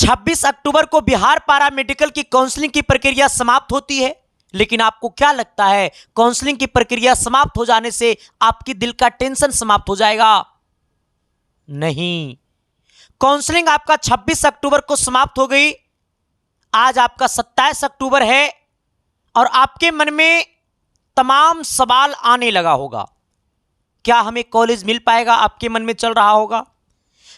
26 अक्टूबर को बिहार पारा मेडिकल की काउंसलिंग की प्रक्रिया समाप्त होती है। लेकिन आपको क्या लगता है काउंसलिंग की प्रक्रिया समाप्त हो जाने से आपकी दिल का टेंशन समाप्त हो जाएगा? नहीं, काउंसलिंग आपका 26 अक्टूबर को समाप्त हो गई। आज आपका 27 अक्टूबर है और आपके मन में तमाम सवाल आने लगा होगा। क्या हमें कॉलेज मिल पाएगा? आपके मन में चल रहा होगा।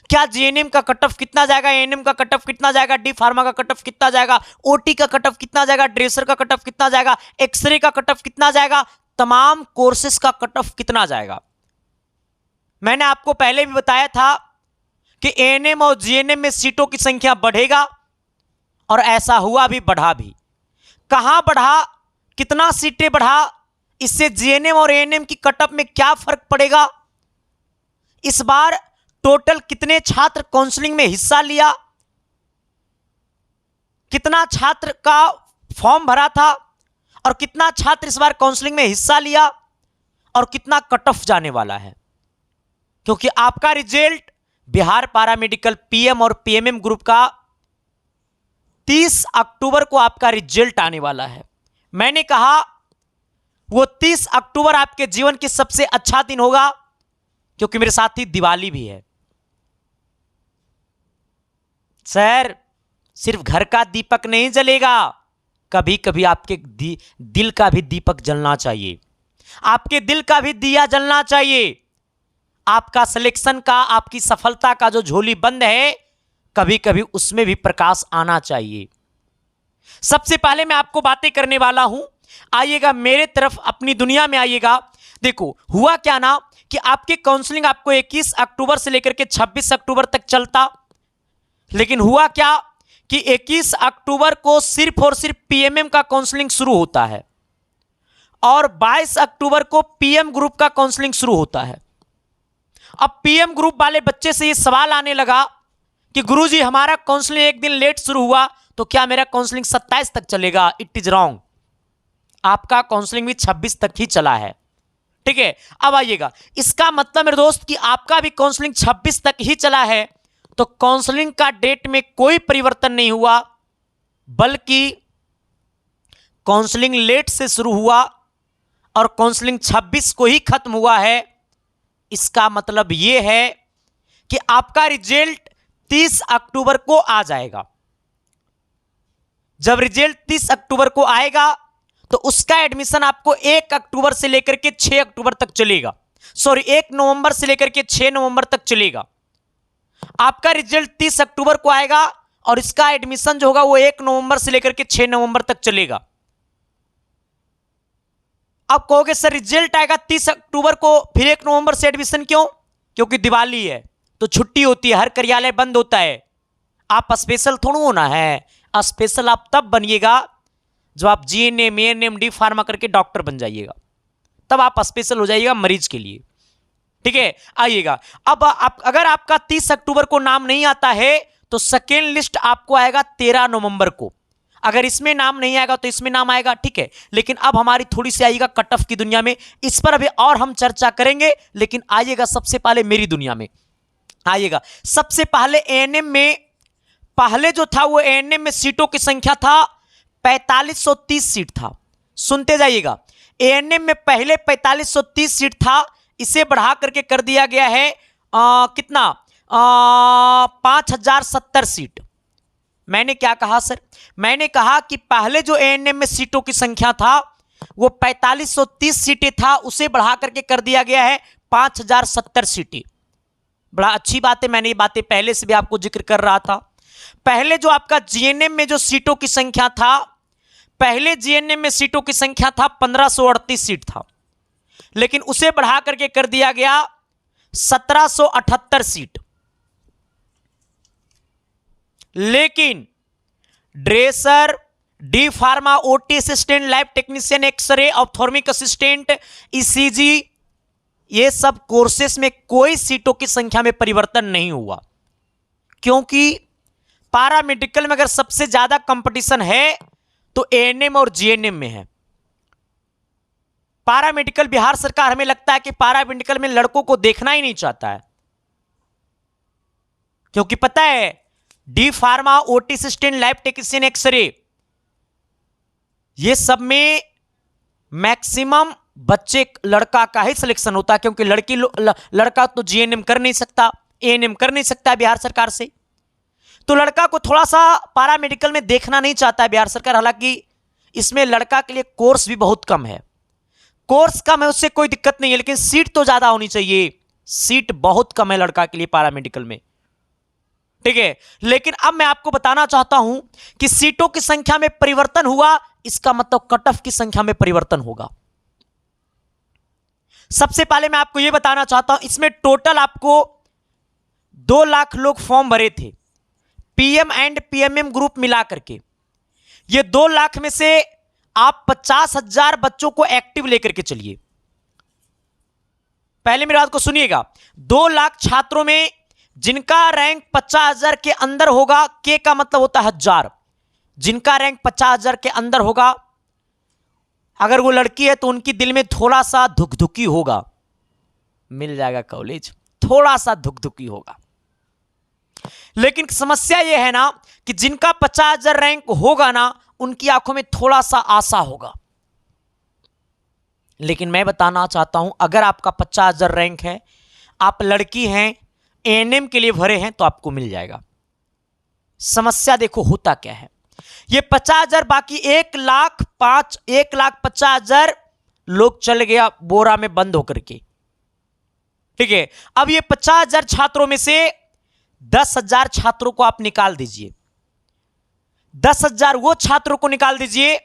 क्या जीएनएम का कट ऑफ कितना जाएगा, एएनएम का कट ऑफ कितना जाएगा, डी फार्मा का कट ऑफ कितना जाएगा, ओटी का कट ऑफ कितना जाएगा, ड्रेसर का कट ऑफ कितना जाएगा, एक्सरे का कट ऑफ कितना जाएगा, तमाम कोर्सेज का कट ऑफ कितना जाएगा? मैंने आपको पहले भी बताया था कि एएनएम और जीएनएम में सीटों की संख्या बढ़ेगा और ऐसा हुआ भी, बढ़ा भी। कहां बढ़ा, कितना सीटें बढ़ा, इससे जीएनएम और एएनएम की कट ऑफ में क्या फर्क पड़ेगा? इस बार टोटल कितने छात्र काउंसलिंग में हिस्सा लिया, कितना छात्र का फॉर्म भरा था और कितना छात्र इस बार काउंसलिंग में हिस्सा लिया और कितना कट ऑफ जाने वाला है? क्योंकि आपका रिजल्ट बिहार पैरामेडिकल पीएम और पीएमएम ग्रुप का 30 अक्टूबर को आपका रिजल्ट आने वाला है। मैंने कहा वो 30 अक्टूबर आपके जीवन की सबसे अच्छा दिन होगा, क्योंकि मेरे साथ ही दिवाली भी है। सर, सिर्फ घर का दीपक नहीं जलेगा, कभी कभी आपके दिल का भी दीपक जलना चाहिए, आपके दिल का भी दिया जलना चाहिए। आपका सिलेक्शन का, आपकी सफलता का जो झोली बंद है, कभी कभी उसमें भी प्रकाश आना चाहिए। सबसे पहले मैं आपको बातें करने वाला हूं, आइएगा मेरे तरफ, अपनी दुनिया में आइएगा। देखो हुआ क्या ना कि आपके काउंसलिंग आपको 21 अक्टूबर से लेकर के 26 अक्टूबर तक चलता, लेकिन हुआ क्या कि 21 अक्टूबर को सिर्फ और सिर्फ पीएमएम का काउंसलिंग शुरू होता है और 22 अक्टूबर को पीएम ग्रुप का काउंसलिंग शुरू होता है। अब पीएम ग्रुप वाले बच्चे से ये सवाल आने लगा कि गुरुजी हमारा काउंसलिंग एक दिन लेट शुरू हुआ तो क्या मेरा काउंसलिंग 27 तक चलेगा? इट इज रॉन्ग, आपका काउंसलिंग भी 26 तक ही चला है। ठीक है, अब आइएगा, इसका मतलब मेरे दोस्त कि आपका भी काउंसलिंग 26 तक ही चला है, तो काउंसलिंग का डेट में कोई परिवर्तन नहीं हुआ, बल्कि काउंसलिंग लेट से शुरू हुआ और काउंसलिंग 26 को ही खत्म हुआ है। इसका मतलब यह है कि आपका रिजल्ट 30 अक्टूबर को आ जाएगा। जब रिजल्ट 30 अक्टूबर को आएगा तो उसका एडमिशन आपको 1 अक्टूबर से लेकर के 6 अक्टूबर तक चलेगा, सॉरी 1 नवंबर से लेकर के 6 नवंबर तक चलेगा। आपका रिजल्ट 30 अक्टूबर को आएगा और इसका एडमिशन जो होगा वो 1 नवंबर से लेकर के 6 नवंबर तक चलेगा। अब कहोगे सर रिजल्ट आएगा 30 अक्टूबर को, फिर 1 नवंबर से एडमिशन क्यों? क्योंकि दिवाली है तो छुट्टी होती है, हर कार्यालय बंद होता है। आप स्पेशल थोड़ा होना है, स्पेशल आप तब बनिएगा जब आप जीएनएम, एएनएम, डी फार्मा करके डॉक्टर बन जाइएगा, तब आप स्पेशल हो जाइएगा मरीज के लिए। ठीक है, आइएगा अब अगर आपका 30 अक्टूबर को नाम नहीं आता है तो सेकेंड लिस्ट आपको आएगा 13 नवंबर को। अगर इसमें नाम नहीं आएगा तो इसमें नाम आएगा। ठीक है, लेकिन अब हमारी थोड़ी सी आइएगा कट ऑफ की दुनिया में, इस पर अभी और हम चर्चा करेंगे, लेकिन आइएगा सबसे पहले मेरी दुनिया में आइएगा। सबसे पहले एएनएम में, पहले जो था वो एएनएम में सीटों की संख्या था 4530 सीट था। सुनते जाइएगा, एएनएम में पहले 4530 सीट था, इसे बढ़ा करके कर दिया गया है कितना 5070 सीट। मैंने क्या कहा सर? मैंने कहा कि पहले जो एएनएम में सीटों की संख्या था वो 4530 सीटें था, उसे बढ़ा करके कर दिया गया है 5070 सीटें। बड़ा अच्छी बात है, मैंने ये बातें पहले से भी आपको जिक्र कर रहा था। पहले जो आपका जीएनएम में जो सीटों की संख्या था, पहले जीएनएम में सीटों की संख्या था 1538 सीट था, लेकिन उसे बढ़ा करके कर दिया गया 1778 सीट। लेकिन dresser, D pharma, OT assistant, lab technician, X ray, ophthalmic assistant, ECG, ये सब कोर्सेस में कोई सीटों की संख्या में परिवर्तन नहीं हुआ, क्योंकि पैरामेडिकल में अगर सबसे ज्यादा कंपटीशन है तो एएनएम और जीएनएम में है। पैरामेडिकल, बिहार सरकार, हमें लगता है कि पैरामेडिकल में लड़कों को देखना ही नहीं चाहता है, क्योंकि पता है D pharma, OT assistant, lab technician, X-ray, ये सब में मैक्सिमम बच्चे लड़का का ही सिलेक्शन होता है, क्योंकि लड़का तो जीएनएम कर नहीं सकता, एएनएम कर नहीं सकता है बिहार सरकार से, तो लड़का को थोड़ा सा पारा मेडिकल में देखना नहीं चाहता है बिहार सरकार। हालांकि इसमें लड़का के लिए कोर्स भी बहुत कम है, कोर्स कम है, उससे कोई दिक्कत नहीं है, लेकिन सीट तो ज्यादा होनी चाहिए, सीट बहुत कम है लड़का के लिए पारा मेडिकल में, ठीक है। लेकिन अब मैं आपको बताना चाहता हूं कि सीटों की संख्या में परिवर्तन हुआ, इसका मतलब कट ऑफ की संख्या में परिवर्तन होगा। सबसे पहले मैं आपको यह बताना चाहता हूं, इसमें टोटल आपको 2 लाख लोग फॉर्म भरे थे, पीएम एंड पीएमएम ग्रुप मिला करके। ये 2 लाख में से आप 50,000 बच्चों को एक्टिव लेकर के चलिए। पहले मेरी बात को सुनिएगा, 2 लाख छात्रों में जिनका रैंक 50,000 के अंदर होगा, के का मतलब होता है 1000, जिनका रैंक 50,000 के अंदर होगा, अगर वो लड़की है तो उनकी दिल में थोड़ा सा धुकधुकी होगा, मिल जाएगा कॉलेज, थोड़ा सा धुकधुकी होगा। लेकिन समस्या यह है ना कि जिनका 50,000 रैंक होगा ना, उनकी आंखों में थोड़ा सा आशा होगा। लेकिन मैं बताना चाहता हूं, अगर आपका 50,000 रैंक है, आप लड़की हैं, एएनएम के लिए भरे हैं, तो आपको मिल जाएगा। समस्या देखो होता क्या है, ये 50,000 बाकी 1,50,000 लोग चल गया बोरा में बंद होकर के, ठीक है। अब ये 50,000 छात्रों में से 10,000 छात्रों को आप निकाल दीजिए, 10,000 वो छात्रों को निकाल दीजिए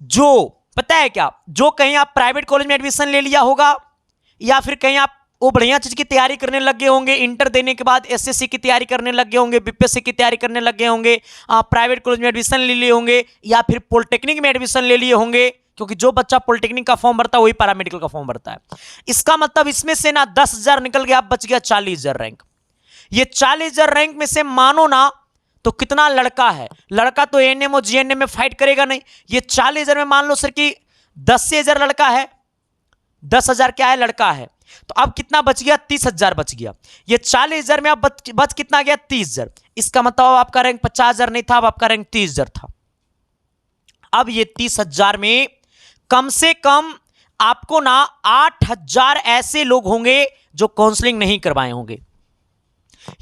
जो, पता है क्या, जो कहीं आप प्राइवेट कॉलेज में एडमिशन ले लिया होगा, या फिर कहीं आप वो बढ़िया चीज की तैयारी करने लग गए होंगे, इंटर देने के बाद एसएससी की तैयारी करने लग गए होंगे, बीपीएससी की तैयारी करने लग गए होंगे, प्राइवेट कॉलेज में एडमिशन ले लिए होंगे, या फिर पॉलिटेक्निक में एडमिशन ले लिए होंगे, क्योंकि जो बच्चा पॉलिटेक्निक का फॉर्म भरता है वही पैरामेडिकल का फॉर्म भरता है। इसका मतलब इसमें से ना 10,000 निकल गया, बच गया 40,000 रैंक। ये 40,000 रैंक में से मानो ना तो कितना लड़का है, लड़का तो एएनएम और जीएनएम में फाइट करेगा नहीं। ये 40,000 में मान लो सर कि 10,000 लड़का है, 10,000 क्या है, लड़का है, तो अब कितना बच गया, 30,000 बच गया। ये 40,000 में अब बच कितना गया, 30,000। इसका मतलब आपका रैंक 50,000 नहीं था, अब आपका रैंक 30,000 था। अब ये 30,000 में कम से कम आपको ना 8,000 ऐसे लोग होंगे जो काउंसलिंग नहीं करवाए होंगे।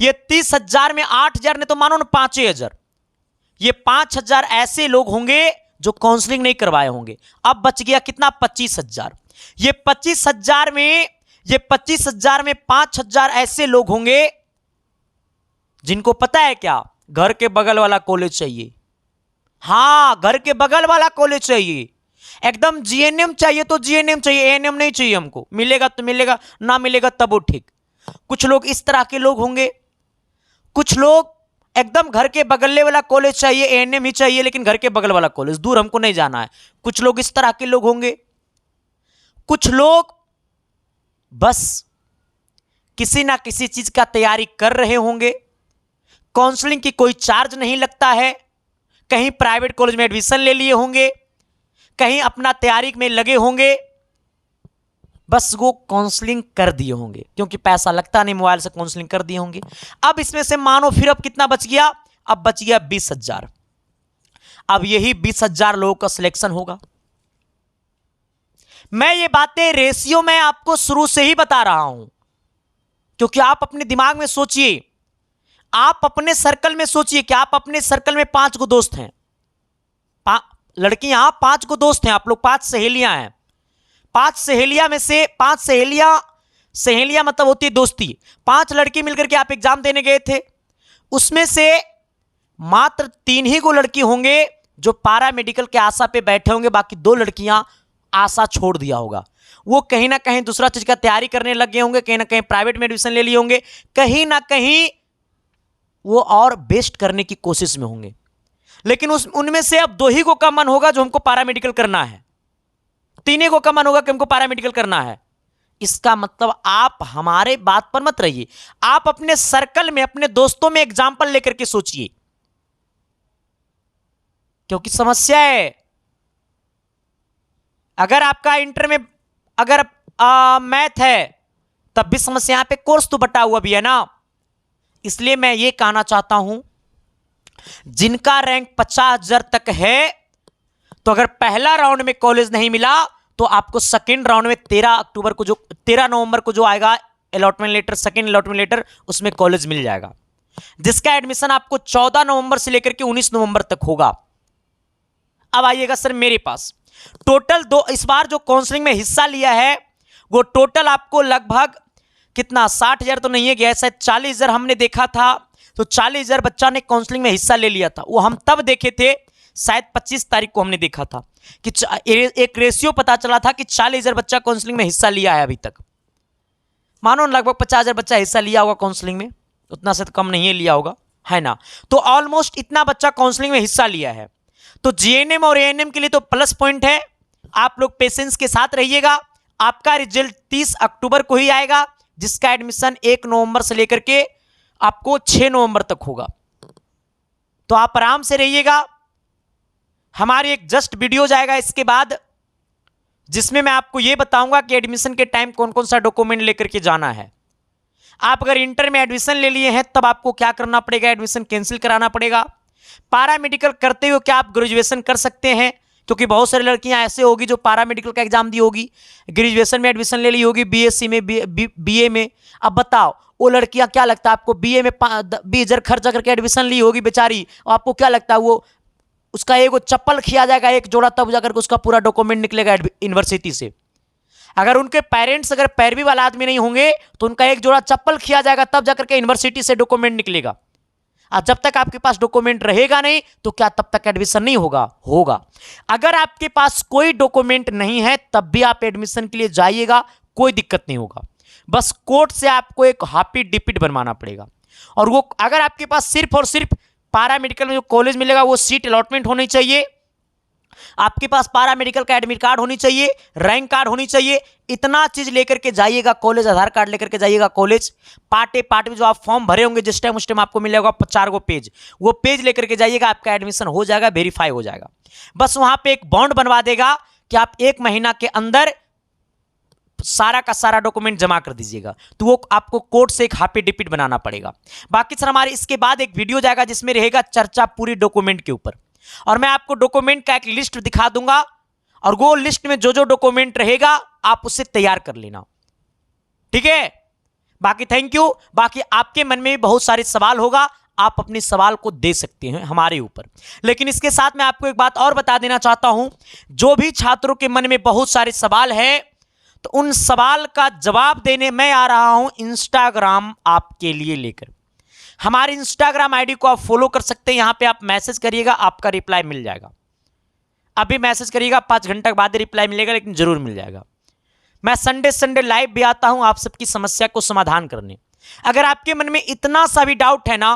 ये 30,000 में 8,000 ने तो मानो ना 5,000, ये 5,000 ऐसे लोग होंगे जो काउंसलिंग नहीं करवाए होंगे। अब बच गया कितना, 25,000। ये 25,000 में 5,000 ऐसे लोग होंगे जिनको पता है क्या, घर के बगल वाला कॉलेज चाहिए। हां, घर के बगल वाला कॉलेज चाहिए, एकदम जीएनएम चाहिए तो जीएनएम चाहिए, एएनएम नहीं चाहिए हमको, मिलेगा तो मिलेगा, ना मिलेगा तब वो ठीक। कुछ लोग इस तरह के लोग होंगे, कुछ लोग एकदम घर के बगल वाला कॉलेज चाहिए, एएनएम ही चाहिए, लेकिन घर के बगल वाला कॉलेज, दूर हमको नहीं जाना है। कुछ लोग इस तरह के लोग होंगे। कुछ लोग बस किसी ना किसी चीज का तैयारी कर रहे होंगे, काउंसलिंग की कोई चार्ज नहीं लगता है, कहीं प्राइवेट कॉलेज में एडमिशन ले लिए होंगे, कहीं अपना तैयारी में लगे होंगे, बस वो काउंसलिंग कर दिए होंगे, क्योंकि पैसा लगता नहीं, मोबाइल से काउंसलिंग कर दिए होंगे। अब इसमें से मानो फिर अब कितना बच गया, अब बच गया 20,000। अब यही 20,000 लोगों का सिलेक्शन होगा। मैं ये बातें रेशियो में आपको शुरू से ही बता रहा हूं, क्योंकि आप अपने दिमाग में सोचिए, आप अपने सर्कल में सोचिए कि आप अपने सर्कल में 5 गो दोस्त हैं, लड़कियां 5 गो दोस्त हैं, आप लोग 5 सहेलियां हैं। 5 सहेलियां में से 5 सहेलियां मतलब होती है दोस्ती। 5 लड़की मिलकर के आप एग्जाम देने गए थे, उसमें से मात्र 3 ही गो लड़की होंगे जो पारा मेडिकल के आशा पे बैठे होंगे, बाकी 2 लड़कियां आशा छोड़ दिया होगा। वो कहीं ना कहीं दूसरा चीज का तैयारी करने लग गए होंगे, कहीं ना कहीं प्राइवेट में एडमिशन ले लिए होंगे, कहीं ना कहीं वो और बेस्ट करने की कोशिश में होंगे। लेकिन उनमें से अब 2 ही को का मन होगा जो हमको पैरामेडिकल करना है, 3 को का मन होगा कि हमको पैरामेडिकल करना है। इसका मतलब आप हमारे बात पर मत रहिए, आप अपने सर्कल में, अपने दोस्तों में एग्जाम्पल लेकर के सोचिए, क्योंकि समस्या है। अगर आपका इंटर में अगर मैथ है तब भी समस्या, यहां पे कोर्स तो बटा हुआ भी है ना, इसलिए मैं ये कहना चाहता हूं, जिनका रैंक 50,000 तक है, तो अगर पहला राउंड में कॉलेज नहीं मिला तो आपको सेकेंड राउंड में 13 नवंबर को जो आएगा allotment letter, second allotment letter, उसमें कॉलेज मिल जाएगा, जिसका एडमिशन आपको 14 नवंबर से लेकर के 19 नवंबर तक होगा। अब आइएगा सर मेरे पास टोटल इस बार जो काउंसलिंग में हिस्सा लिया है वो टोटल आपको लगभग कितना, 60,000 तो नहीं है गया, शायद 40,000 हमने देखा था, तो 40,000 बच्चा ने काउंसलिंग में हिस्सा ले लिया था। वो हम तब देखे थे, शायद 25 तारीख को हमने देखा था कि एक रेशियो पता चला था कि 40,000 बच्चा काउंसलिंग में हिस्सा लिया है अभी तक। मानो लगभग 50,000 बच्चा हिस्सा लिया होगा काउंसलिंग में, उतना से तो कम नहीं लिया होगा, है ना। तो ऑलमोस्ट इतना बच्चा काउंसलिंग में हिस्सा लिया है। तो जीएनएम और एएनएम के लिए तो प्लस पॉइंट है, आप लोग पेशेंस के साथ रहिएगा। आपका रिजल्ट 30 अक्टूबर को ही आएगा, जिसका एडमिशन 1 नवंबर से लेकर के आपको 6 नवंबर तक होगा। तो आप आराम से रहिएगा। हमारी एक जस्ट वीडियो जाएगा इसके बाद, जिसमें मैं आपको यह बताऊंगा कि एडमिशन के टाइम कौन कौन सा डॉक्यूमेंट लेकर के जाना है। आप अगर इंटर में एडमिशन ले लिए हैं तब आपको क्या करना पड़ेगा, एडमिशन कैंसिल कराना पड़ेगा। पैरामेडिकल करते हुए क्या आप ग्रेजुएशन कर सकते हैं, क्योंकि बहुत सारी लड़कियां ऐसे होगी जो पैरामेडिकल का एग्जाम दी होगी, ग्रेजुएशन में एडमिशन ले ली होगी, बीएससी में, बीए में। अब बताओ वो लड़कियां, क्या लगता है आपको, बीए में 20,000 खर्चा करके एडमिशन ली होगी बेचारी, और आपको क्या लगता है वो उसका एक चप्पल खिया जाएगा एक जोड़ा, तब जाकर उसका पूरा डॉक्यूमेंट निकलेगा यूनिवर्सिटी से। अगर उनके पेरेंट्स अगर पैरवी वाला आदमी नहीं होंगे तो उनका एक जोड़ा चप्पल खिया जाएगा, तब जाकर के यूनिवर्सिटी से डॉक्यूमेंट निकलेगा। और जब तक आपके पास डॉक्यूमेंट रहेगा नहीं तो क्या तब तक एडमिशन नहीं होगा। अगर आपके पास कोई डॉक्यूमेंट नहीं है तब भी आप एडमिशन के लिए जाइएगा, कोई दिक्कत नहीं होगा। बस कोर्ट से आपको एक हाफी डिपिट बनवाना पड़ेगा, और वो अगर आपके पास सिर्फ और सिर्फ पैरामेडिकल में जो कॉलेज मिलेगा वो सीट अलॉटमेंट होनी चाहिए, आपके पास पैरामेडिकल का एडमिट कार्ड होनी चाहिए, रैंक कार्ड होनी चाहिए, इतना चीज लेकर के जाइएगा कॉलेज, आधार कार्ड लेकर के जाइएगा कॉलेज। पार्ट में जो आप फॉर्म भरे होंगे जिस टाइम उस टाइम आपको मिलेगा 4 गो पेज, वो पेज लेकर के जाइएगा, आपका एडमिशन हो जाएगा, वेरीफाई हो जाएगा। बस वहां पे एक बॉन्ड बनवा देगा कि आप 1 महीना के अंदर सारा का सारा डॉक्यूमेंट जमा कर दीजिएगा, तो वो आपको कोर्ट से एक हाफी डिपिट बनाना पड़ेगा। बाकी सर हमारे इसके बाद एक वीडियो जाएगा जिसमें रहेगा चर्चा पूरी डॉक्यूमेंट के ऊपर, और मैं आपको डॉक्यूमेंट का एक लिस्ट दिखा दूंगा, और वो लिस्ट में जो जो डॉक्यूमेंट रहेगा आप उसे तैयार कर लेना, ठीक है। बाकी थैंक यू। बाकी आपके मन में भी बहुत सारे सवाल होगा, आप अपने सवाल को दे सकते हैं हमारे ऊपर। लेकिन इसके साथ मैं आपको एक बात और बता देना चाहता हूं, जो भी छात्रों के मन में बहुत सारे सवाल है तो उन सवाल का जवाब देने मैं आ रहा हूं इंस्टाग्राम आपके लिए लेकर। हमारे इंस्टाग्राम आईडी को आप फॉलो कर सकते हैं, यहां पे आप मैसेज करिएगा, आपका रिप्लाई मिल जाएगा। अभी मैसेज करिएगा, 5 घंटे बाद रिप्लाई मिलेगा, लेकिन जरूर मिल जाएगा। मैं संडे लाइव भी आता हूं आप सबकी समस्या को समाधान करने। अगर आपके मन में इतना सा भी डाउट है ना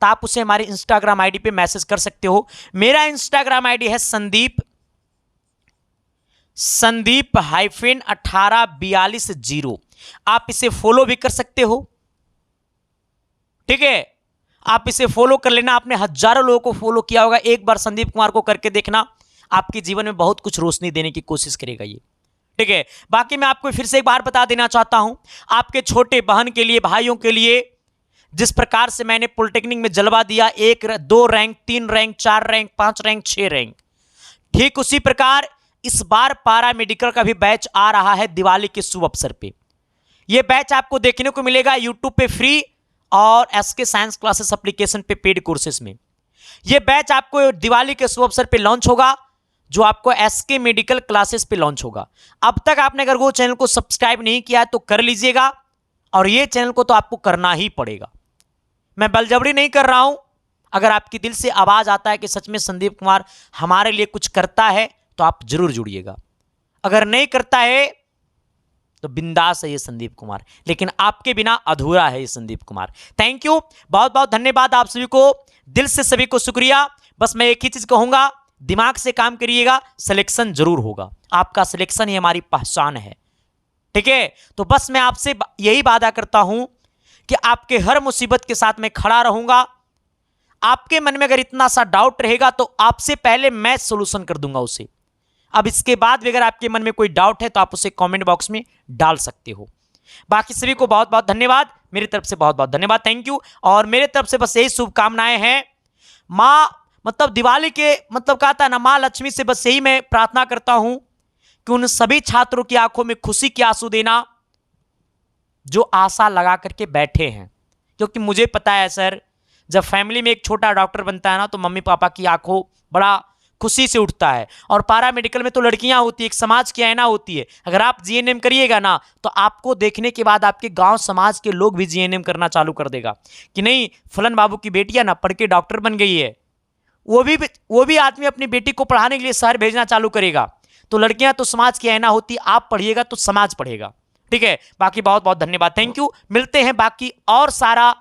तो आप उसे हमारे इंस्टाग्राम आईडी पे मैसेज कर सकते हो। मेरा इंस्टाग्राम आईडी है संदीप-1842। आप इसे फॉलो भी कर सकते हो, ठीक है। आप इसे फॉलो कर लेना। आपने हजारों लोगों को फॉलो किया होगा, एक बार संदीप कुमार को करके देखना, आपके जीवन में बहुत कुछ रोशनी देने की कोशिश करेगा ये, ठीक है। बाकी मैं आपको फिर से एक बार बता देना चाहता हूं, आपके छोटे बहन के लिए, भाइयों के लिए, जिस प्रकार से मैंने पॉलिटेक्निक में जलवा दिया, 1, 2 rank, 3 rank, 4 rank, 5 rank, 6 rank, ठीक उसी प्रकार इस बार पैरामेडिकल का भी बैच आ रहा है दिवाली के शुभ अवसर पे। यह बैच आपको देखने को मिलेगा यूट्यूब पे फ्री और एसके साइंस क्लासेस एप्लीकेशन पे पेड कोर्सेज में। यह बैच आपको दिवाली के शुभ अवसर पे लॉन्च होगा, जो आपको एसके मेडिकल क्लासेस पे लॉन्च होगा। अब तक आपने अगर वो चैनल को सब्सक्राइब नहीं किया है तो कर लीजिएगा, और ये चैनल को तो आपको करना ही पड़ेगा। मैं बलजबरी नहीं कर रहा हूं। अगर आपकी दिल से आवाज आता है कि सच में संदीप कुमार हमारे लिए कुछ करता है तो आप जरूर जुड़िएगा। अगर नहीं करता है तो बिंदास है ये संदीप कुमार, लेकिन आपके बिना अधूरा है ये संदीप कुमार। थैंक यू, बहुत बहुत धन्यवाद आप सभी को, दिल से सभी को शुक्रिया। बस मैं एक ही चीज कहूंगा, दिमाग से काम करिएगा, सिलेक्शन जरूर होगा। आपका सिलेक्शन ही हमारी पहचान है, ठीक है। तो बस मैं आपसे यही वादा करता हूं कि आपके हर मुसीबत के साथ मैं खड़ा रहूंगा। आपके मन में अगर इतना सा डाउट रहेगा तो आपसे पहले मैं सॉल्यूशन कर दूंगा उसे। अब इसके बाद भी अगर आपके मन में कोई डाउट है तो आप उसे कमेंट बॉक्स में डाल सकते हो। बाकी सभी को बहुत बहुत धन्यवाद। मेरी तरफ से बहुत बहुत धन्यवाद, थैंक यू। और मेरे तरफ से बस यही शुभकामनाएं हैं। माँ मतलब दिवाली के मतलब कहता है ना, माँ लक्ष्मी से बस यही मैं प्रार्थना करता हूं कि उन सभी छात्रों की आंखों में खुशी के आंसू देना जो आशा लगा करके बैठे हैं। क्योंकि मुझे पता है सर, जब फैमिली में एक छोटा डॉक्टर बनता है ना, तो मम्मी पापा की आंखों बड़ा खुशी से उठता है। और पारा मेडिकल में तो लड़कियां होती है, एक समाज की आईना होती है। अगर आप जीएनएम करिएगा ना, तो आपको देखने के बाद आपके गांव समाज के लोग भी जीएनएम करना चालू कर देगा कि नहीं, फलन बाबू की बेटियां ना पढ़ के डॉक्टर बन गई है। वो भी आदमी अपनी बेटी को पढ़ाने के लिए शहर भेजना चालू करेगा। तो लड़कियां तो समाज की आईना होती, आप पढ़िएगा तो समाज पढ़ेगा। ठीक है, बाकी बहुत बहुत धन्यवाद, थैंक यू। मिलते हैं बाकी और सारा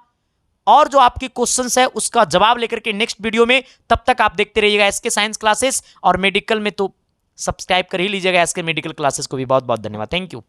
और जो आपके क्वेश्चंस है उसका जवाब लेकर के नेक्स्ट वीडियो में। तब तक आप देखते रहिएगा एसके साइंस क्लासेस, और मेडिकल में तो सब्सक्राइब कर ही लीजिएगा एसके मेडिकल क्लासेस को भी। बहुत बहुत धन्यवाद, थैंक यू।